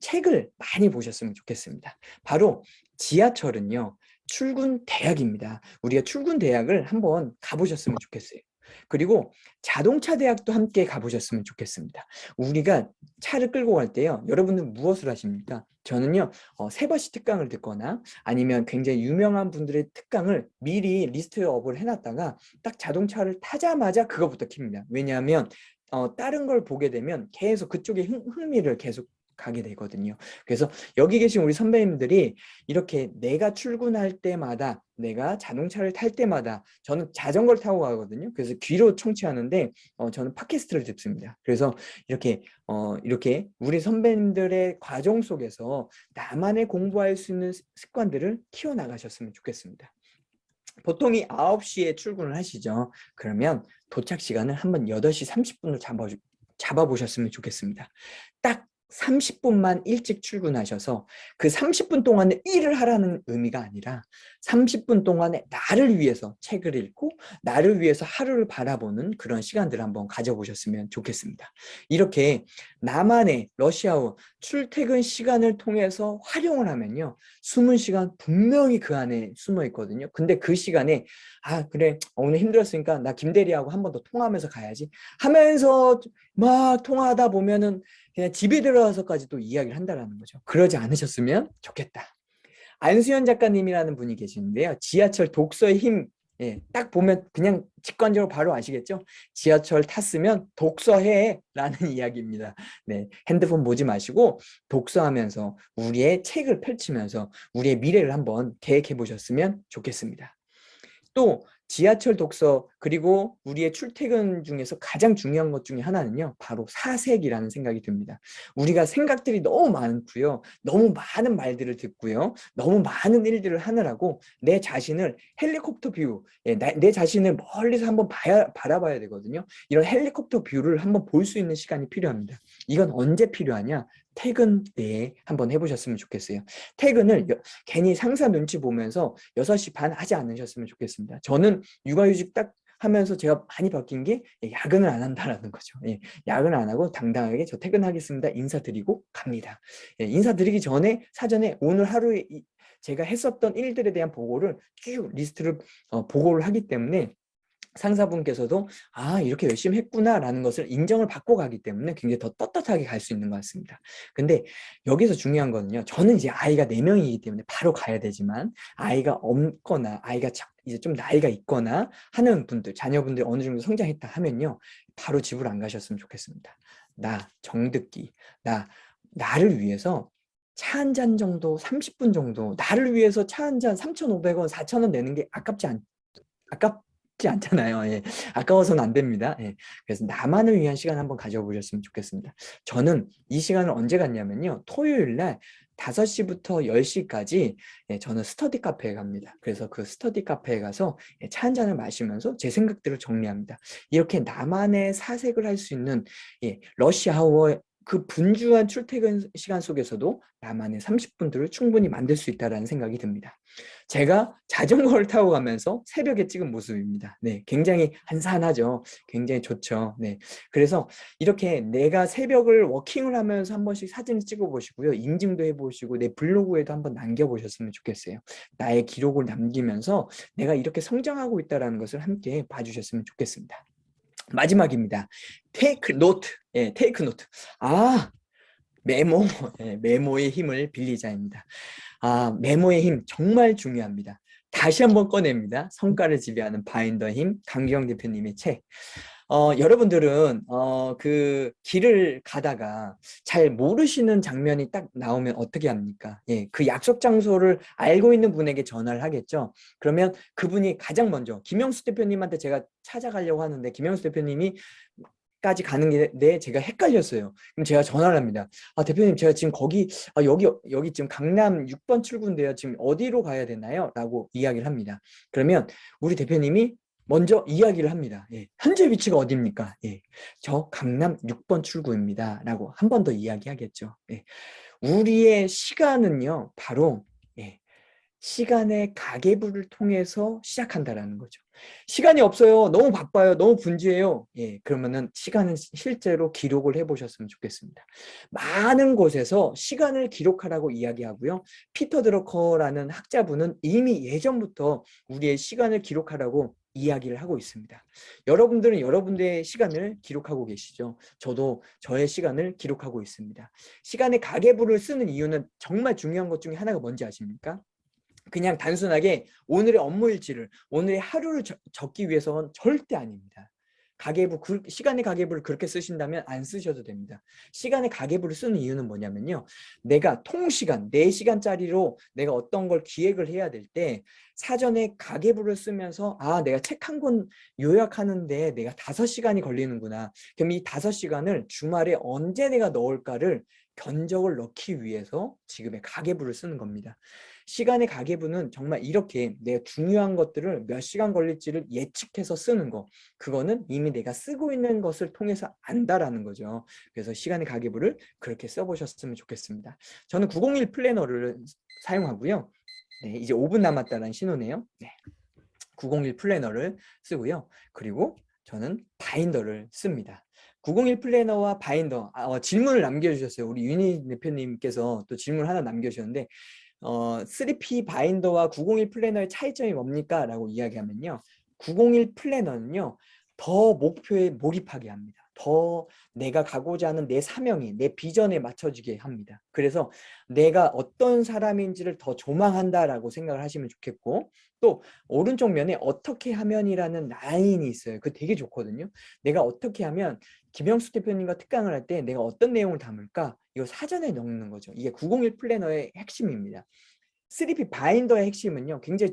책을 많이 보셨으면 좋겠습니다. 바로 지하철은요, 출근 대학입니다. 우리가 출근 대학을 한번 가보셨으면 좋겠어요. 그리고 자동차 대학도 함께 가보셨으면 좋겠습니다. 우리가 차를 끌고 갈 때요, 여러분들 무엇을 하십니까? 저는요, 세바시 특강을 듣거나 아니면 굉장히 유명한 분들의 특강을 미리 리스트업을 해놨다가 딱 자동차를 타자마자 그거부터 킵니다. 왜냐하면 다른 걸 보게 되면 계속 그쪽에 흥미를 계속 가게 되거든요. 그래서 여기 계신 우리 선배님들이 이렇게 내가 출근할 때마다, 내가 자동차를 탈 때마다, 저는 자전거를 타고 가거든요. 그래서 귀로 청취하는데 저는 팟캐스트를 듣습니다. 그래서 이렇게 우리 선배님들의 과정 속에서 나만의 공부할 수 있는 습관들을 키워나가셨으면 좋겠습니다. 보통이 9시에 출근을 하시죠. 그러면 도착 시간을 한번 8시 30분으로 잡아보셨으면 좋겠습니다. 딱 30분만 일찍 출근하셔서 그 30분 동안에 일을 하라는 의미가 아니라 30분 동안에 나를 위해서 책을 읽고 나를 위해서 하루를 바라보는 그런 시간들을 한번 가져보셨으면 좋겠습니다. 이렇게 나만의 러시아워 출퇴근 시간을 통해서 활용을 하면요, 숨은 시간 분명히 그 안에 숨어 있거든요. 근데 그 시간에 그래, 오늘 힘들었으니까 나 김대리하고 한 번 더 통화하면서 가야지 하면서 막 통화하다 보면은 그냥 집에 들어와서까지 또 이야기를 한다라는 거죠. 그러지 않으셨으면 좋겠다. 안수현 작가님이라는 분이 계시는데요. 지하철 독서의 힘, 예, 딱 보면 그냥 직관적으로 바로 아시겠죠? 지하철 탔으면 독서해 라는 이야기입니다. 네, 핸드폰 보지 마시고 독서하면서 우리의 책을 펼치면서 우리의 미래를 한번 계획해 보셨으면 좋겠습니다. 또 지하철 독서, 그리고 우리의 출퇴근 중에서 가장 중요한 것 중에 하나는요, 바로 사색이라는 생각이 듭니다. 우리가 생각들이 너무 많고요, 너무 많은 말들을 듣고요, 너무 많은 일들을 하느라고 내 자신을 헬리콥터 뷰, 내 자신을 멀리서 한번 바라봐야 되거든요. 이런 헬리콥터 뷰를 한번 볼 수 있는 시간이 필요합니다. 이건 언제 필요하냐? 퇴근 때에 한번 해보셨으면 좋겠어요. 퇴근을 괜히 상사 눈치 보면서 6시 반 하지 않으셨으면 좋겠습니다. 저는 육아휴직 딱 하면서 제가 많이 바뀐 게 야근을 안 한다라는 거죠. 야근을 안 하고 당당하게 저 퇴근하겠습니다. 인사드리고 갑니다. 인사드리기 전에 사전에 오늘 하루에 제가 했었던 일들에 대한 보고를 쭉 리스트를 보고를 하기 때문에 상사분께서도 이렇게 열심히 했구나라는 것을 인정을 받고 가기 때문에 굉장히 더 떳떳하게 갈 수 있는 것 같습니다. 근데 여기서 중요한 거는요, 저는 이제 아이가 4명이기 때문에 바로 가야 되지만 아이가 없거나 아이가 이제 좀 나이가 있거나 하는 분들, 자녀분들 어느 정도 성장했다 하면요, 바로 집을 안 가셨으면 좋겠습니다. 나 정듣기, 나를 위해서 차 한 잔 정도, 30분 정도, 나를 위해서 차 한 잔 3,500원, 4,000원 내는 게 아깝지 않잖아요. 예. 아까워서는 안 됩니다. 예. 그래서 나만을 위한 시간 한번 가져보셨으면 좋겠습니다. 저는 이 시간을 언제 갔냐면요, 토요일 날 5시부터 10시까지 저는 스터디 카페에 갑니다. 그래서 그 스터디 카페에 가서 차 한 잔을 마시면서 제 생각들을 정리합니다. 이렇게 나만의 사색을 할 수 있는 러시 아워, 그 분주한 출퇴근 시간 속에서도 나만의 30분들을 충분히 만들 수 있다는 생각이 듭니다. 제가 자전거를 타고 가면서 새벽에 찍은 모습입니다. 네, 굉장히 한산하죠. 굉장히 좋죠. 네, 그래서 이렇게 내가 새벽을 워킹을 하면서 한 번씩 사진을 찍어 보시고요, 인증도 해보시고 내 블로그에도 한번 남겨보셨으면 좋겠어요. 나의 기록을 남기면서 내가 이렇게 성장하고 있다는 것을 함께 봐주셨으면 좋겠습니다. 마지막입니다. 테이크 노트. 테이크 노트. 메모. 메모의 힘을 빌리자입니다. 메모의 힘 정말 중요합니다. 다시 한번 꺼냅니다. 성과를 지배하는 바인더의 힘, 강기영 대표님의 책. 여러분들은 그 길을 가다가 잘 모르시는 장면이 딱 나오면 어떻게 합니까? 그 약속 장소를 알고 있는 분에게 전화를 하겠죠. 그러면 그분이 가장 먼저 김영수 대표님한테 제가 찾아가려고 하는데 김영수 대표님이 까지 가는 게 제가 헷갈렸어요. 그럼 제가 전화를 합니다. 대표님, 제가 지금 거기 여기 지금 강남 6번 출구인데요. 지금 어디로 가야 되나요? 라고 이야기를 합니다. 그러면 우리 대표님이 먼저 이야기를 합니다. 예, 현재 위치가 어디입니까? 예, 저 강남 6번 출구입니다. 라고 한 번 더 이야기하겠죠. 예, 우리의 시간은요, 바로 예, 시간의 가계부를 통해서 시작한다라는 거죠. 시간이 없어요. 너무 바빠요. 너무 분주해요. 예, 그러면은 시간은 실제로 기록을 해보셨으면 좋겠습니다. 많은 곳에서 시간을 기록하라고 이야기하고요. 피터 드러커라는 학자분은 이미 예전부터 우리의 시간을 기록하라고 이야기를 하고 있습니다. 여러분들은 여러분들의 시간을 기록하고 계시죠. 저도 저의 시간을 기록하고 있습니다. 시간의 가계부를 쓰는 이유는 정말 중요한 것 중에 하나가 뭔지 아십니까? 그냥 단순하게 오늘의 업무 일지를, 오늘의 하루를 적기 위해서는 절대 아닙니다. 시간의 가계부를 그렇게 쓰신다면 안 쓰셔도 됩니다. 시간의 가계부를 쓰는 이유는 뭐냐면요. 내가 통시간, 4시간짜리로 내가 어떤 걸 기획을 해야 될 때 사전에 가계부를 쓰면서 내가 책 한 권 요약하는데 내가 5시간이 걸리는구나. 그럼 이 5시간을 주말에 언제 내가 넣을까를 견적을 넣기 위해서 지금의 가계부를 쓰는 겁니다. 시간의 가계부는 정말 이렇게 내가 중요한 것들을 몇 시간 걸릴지를 예측해서 쓰는 거, 그거는 이미 내가 쓰고 있는 것을 통해서 안다라는 거죠. 그래서 시간의 가계부를 그렇게 써보셨으면 좋겠습니다. 저는 901 플래너를 사용하고요. 네, 이제 5분 남았다는 신호네요. 네, 901 플래너를 쓰고요. 그리고 저는 바인더를 씁니다. 901 플래너와 바인더, 질문을 남겨주셨어요. 우리 윤희 대표님께서 또 질문 하나 남겨주셨는데 3P 바인더와 901 플래너의 차이점이 뭡니까? 라고 이야기하면요. 901 플래너는요. 더 목표에 몰입하게 합니다. 더 내가 가고자 하는 내 사명이, 내 비전에 맞춰지게 합니다. 그래서 내가 어떤 사람인지를 더 조망한다라고 생각을 하시면 좋겠고, 또 오른쪽 면에 어떻게 하면이라는 라인이 있어요. 그거 되게 좋거든요. 내가 어떻게 하면 김영수 대표님과 특강을 할 때 내가 어떤 내용을 담을까? 이거 사전에 넣는 거죠. 이게 901 플래너의 핵심입니다. 3P 바인더의 핵심은요. 굉장히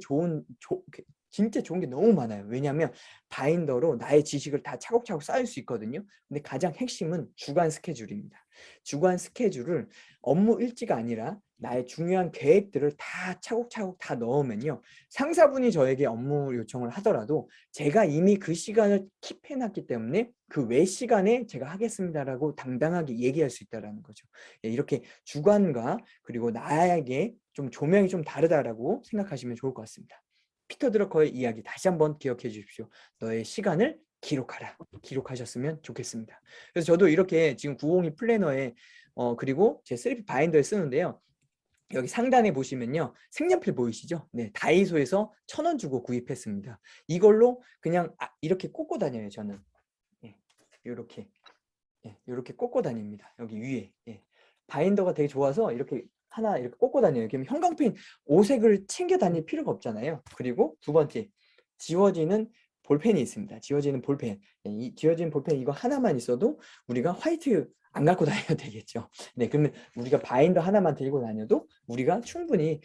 진짜 좋은 게 너무 많아요. 왜냐하면 바인더로 나의 지식을 다 차곡차곡 쌓을 수 있거든요. 근데 가장 핵심은 주간 스케줄입니다. 주간 스케줄을 업무 일지가 아니라 나의 중요한 계획들을 다 차곡차곡 다 넣으면요. 상사분이 저에게 업무 요청을 하더라도 제가 이미 그 시간을 킵해놨기 때문에 그 외 시간에 제가 하겠습니다라고 당당하게 얘기할 수 있다는 거죠. 이렇게 주관과 그리고 나에게 좀 조명이 좀 다르다라고 생각하시면 좋을 것 같습니다. 피터 드러커의 이야기 다시 한번 기억해 주십시오. 너의 시간을 기록하라. 기록하셨으면 좋겠습니다. 그래서 저도 이렇게 지금 902 플래너에 그리고 제 3P 바인더에 쓰는데요. 여기 상단에 보시면요. 색연필 보이시죠? 네, 다이소에서 1,000원 주고 구입했습니다. 이걸로 그냥 이렇게 꽂고 다녀요, 저는. 예, 이렇게. 예, 이렇게 꽂고 다닙니다. 여기 위에. 예. 바인더가 되게 좋아서 이렇게 하나 이렇게 꽂고 다녀요. 그럼 형광펜 5색을 챙겨 다닐 필요가 없잖아요. 그리고 두 번째, 지워지는 볼펜이 있습니다. 지워지는 볼펜. 예, 이 지워지는 볼펜 이거 하나만 있어도 우리가 화이트 안 갖고 다녀도 되겠죠. 네, 그러면 우리가 바인더 하나만 들고 다녀도 우리가 충분히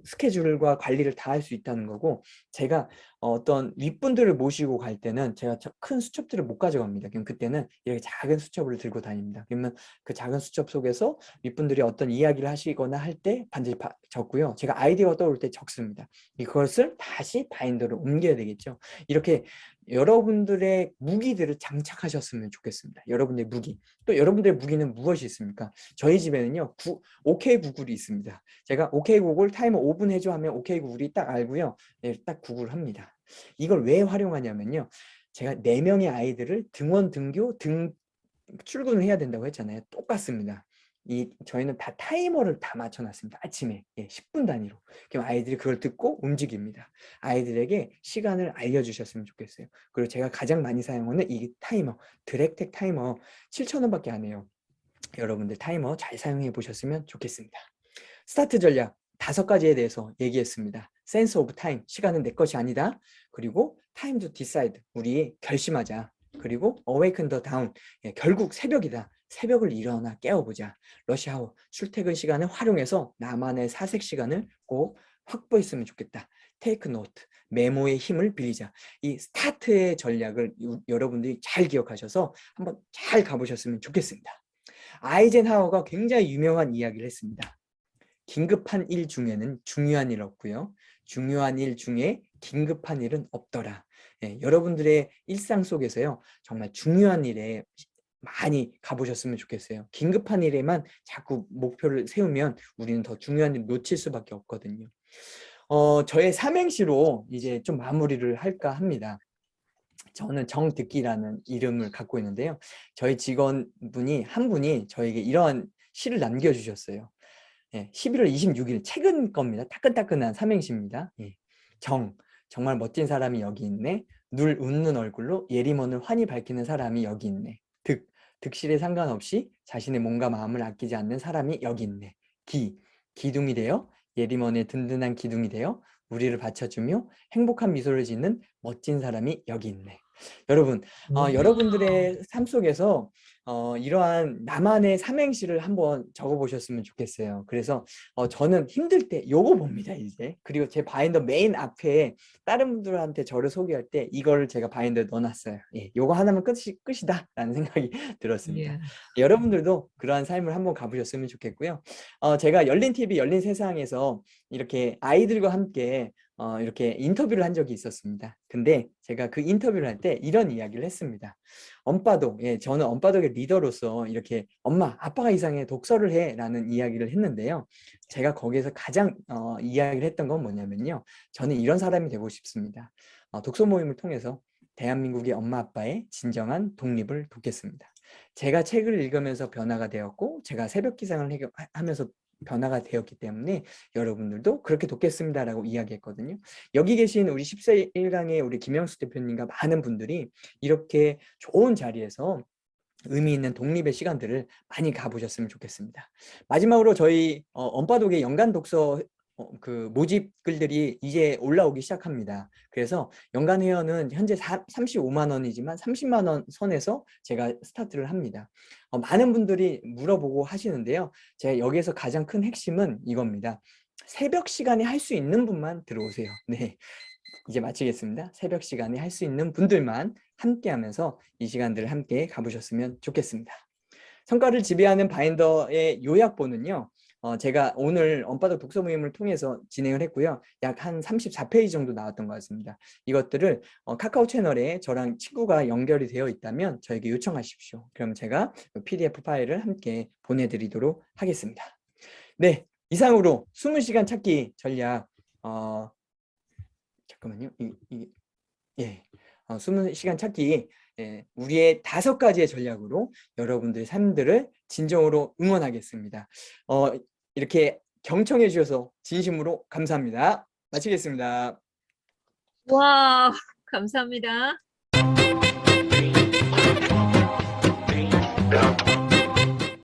스케줄과 관리를 다 할 수 있다는 거고, 제가 어떤 윗분들을 모시고 갈 때는 제가 큰 수첩들을 못 가져갑니다. 그럼 그때는 이렇게 작은 수첩을 들고 다닙니다. 그러면 그 작은 수첩 속에서 윗분들이 어떤 이야기를 하시거나 할 때 반드시 적고요. 제가 아이디어가 떠오를 때 적습니다. 이것을 다시 바인더로 옮겨야 되겠죠. 이렇게 여러분들의 무기들을 장착하셨으면 좋겠습니다. 여러분들의 무기. 또 여러분들의 무기는 무엇이 있습니까? 저희 집에는요. OK 구글이 있습니다. 제가 OK 구글 타이머 5분 해줘 하면 OK 구글이 딱 알고요. 네, 딱 구글 합니다. 이걸 왜 활용하냐면요. 제가 4명의 아이들을 등원, 등교, 출근을 해야 된다고 했잖아요. 똑같습니다. 저희는 다 타이머를 다 맞춰놨습니다. 아침에 10분 단위로. 그럼 아이들이 그걸 듣고 움직입니다. 아이들에게 시간을 알려주셨으면 좋겠어요. 그리고 제가 가장 많이 사용하는 이 타이머, 드랙텍 타이머 7,000원밖에 안 해요. 여러분들 타이머 잘 사용해 보셨으면 좋겠습니다. 스타트 전략 5가지에 대해서 얘기했습니다. 센스 오브 타임, 시간은 내 것이 아니다. 그리고 타임 투 디사이드, 우리 결심하자. 그리고 awaken the dawn, 결국 새벽이다. 새벽을 일어나 깨워보자. 러시아워, 출퇴근 시간을 활용해서 나만의 사색 시간을 꼭 확보했으면 좋겠다. 테이크 노트, 메모의 힘을 빌리자. 이 스타트의 전략을 여러분들이 잘 기억하셔서 한번 잘 가보셨으면 좋겠습니다. 아이젠하워가 굉장히 유명한 이야기를 했습니다. 긴급한 일 중에는 중요한 일 없고요. 중요한 일 중에 긴급한 일은 없더라. 예, 여러분들의 일상 속에서요. 정말 중요한 일에 많이 가보셨으면 좋겠어요. 긴급한 일에만 자꾸 목표를 세우면 우리는 더 중요한 일 놓칠 수밖에 없거든요. 저의 삼행시로 이제 좀 마무리를 할까 합니다. 저는 정듣기라는 이름을 갖고 있는데요. 저희 직원분이 한 분이 저에게 이러한 시를 남겨주셨어요. 예, 11월 26일 최근 겁니다. 따끈따끈한 삼행시입니다. 예, 정말 멋진 사람이 여기 있네. 늘 웃는 얼굴로 예림원을 환히 밝히는 사람이 여기 있네. 득실에 상관없이 자신의 몸과 마음을 아끼지 않는 사람이 여기 있네. 기둥이 되어 예림원의 든든한 기둥이 되어 우리를 받쳐주며 행복한 미소를 짓는 멋진 사람이 여기 있네. 여러분, 여러분들의 삶 속에서 이러한 나만의 삼행시를 한번 적어보셨으면 좋겠어요. 그래서 저는 힘들 때 요거 봅니다, 이제. 그리고 제 바인더 메인 앞에 다른 분들한테 저를 소개할 때 이거를 제가 바인더에 넣어놨어요. 예, 요거 하나면 끝이다 라는 생각이 들었습니다. 예. 여러분들도 그러한 삶을 한번 가보셨으면 좋겠고요. 제가 열린 TV, 열린 세상에서 이렇게 아이들과 함께 이렇게 인터뷰를 한 적이 있었습니다. 근데 제가 그 인터뷰를 할 때 이런 이야기를 했습니다. 엄빠도, 예, 저는 엄빠독의 리더로서 이렇게 엄마, 아빠가 이상해, 독서를 해 라는 이야기를 했는데요. 제가 거기에서 가장 이야기를 했던 건 뭐냐면요. 저는 이런 사람이 되고 싶습니다. 독서 모임을 통해서 대한민국의 엄마, 아빠의 진정한 독립을 돕겠습니다. 제가 책을 읽으면서 변화가 되었고 제가 새벽 기상을 하면서 변화가 되었기 때문에 여러분들도 그렇게 돕겠습니다라고 이야기했거든요. 여기 계신 우리 14일강의 우리 김영수 대표님과 많은 분들이 이렇게 좋은 자리에서 의미 있는 독립의 시간들을 많이 가보셨으면 좋겠습니다. 마지막으로 저희 엄빠독의 연간 독서 그 모집 글들이 이제 올라오기 시작합니다. 그래서 연간 회원은 현재 35만 원이지만 30만 원 선에서 제가 스타트를 합니다. 많은 분들이 물어보고 하시는데요. 제가 여기에서 가장 큰 핵심은 이겁니다. 새벽 시간에 할 수 있는 분만 들어오세요. 네, 이제 마치겠습니다. 새벽 시간에 할 수 있는 분들만 함께 하면서 이 시간들을 함께 가보셨으면 좋겠습니다. 성과를 지배하는 바인더의 요약본은요. 제가 오늘 엄빠독 독서 모임을 통해서 진행을 했고요. 약 한 34페이지 정도 나왔던 것 같습니다. 이것들을 카카오 채널에 저랑 친구가 연결이 되어 있다면 저에게 요청하십시오. 그럼 제가 PDF 파일을 함께 보내드리도록 하겠습니다. 네, 이상으로 20시간 찾기 전략 잠깐만요. 예, 20시간 찾기 우리의 5가지의 전략으로 여러분들의 삶들을 진정으로 응원하겠습니다. 이렇게 경청해 주셔서 진심으로 감사합니다. 마치겠습니다. 와, 감사합니다.